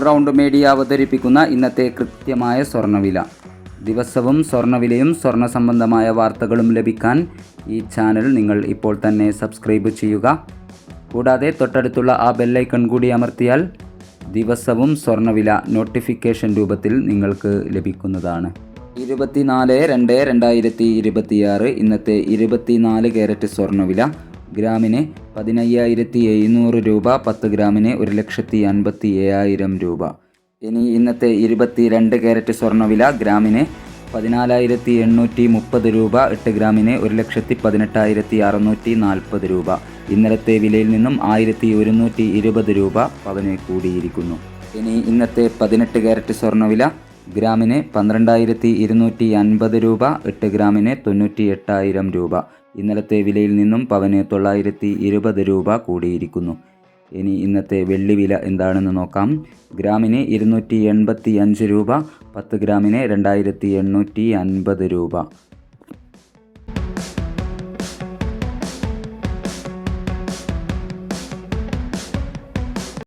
All-round media അവതരിപ്പിക്കുന്ന ഇന്നത്തെ കൃത്യമായ സ്വർണ്ണവില. ദിവസവും സ്വർണ്ണവിലയും സ്വർണ്ണ സംബന്ധമായ വാർത്തകളും ലഭിക്കാൻ ഈ ചാനൽ നിങ്ങൾ ഇപ്പോൾ തന്നെ സബ്സ്ക്രൈബ് ചെയ്യുക. കൂടാതെ തൊട്ടടുത്തുള്ള ആ ബെല്ലൈക്കൺ കൂടി അമർത്തിയാൽ ദിവസവും സ്വർണ്ണവില നോട്ടിഫിക്കേഷൻ രൂപത്തിൽ നിങ്ങൾക്ക് ലഭിക്കുന്നതാണ്. 24/2/2026 ഇന്നത്തെ 24 കാരറ്റ് സ്വർണ്ണവില ഗ്രാമിന് 15,700 രൂപ, 10 ഗ്രാമിന് 1,57,000 രൂപ. ഇനി ഇന്നത്തെ 22 കാരറ്റ് സ്വർണ്ണവില ഗ്രാമിന് 14,830 രൂപ, 8 ഗ്രാമിന് 1,18,640 രൂപ. ഇന്നലത്തെ വിലയിൽ നിന്നും 1,120 രൂപ പവന് കൂടിയിരിക്കുന്നു. ഇനി ഇന്നത്തെ 18 കാരറ്റ് സ്വർണ്ണവില ഗ്രാമിന് 12,250 രൂപ, 8 ഗ്രാമിന് 98,000 രൂപ. ഇന്നലത്തെ വിലയിൽ നിന്നും പവന് 920 രൂപ കൂടിയിരിക്കുന്നു. ഇനി ഇന്നത്തെ വെള്ളി വില എന്താണെന്ന് നോക്കാം. ഗ്രാമിന് 285 രൂപ, 10 ഗ്രാമിന് 2,850 രൂപ.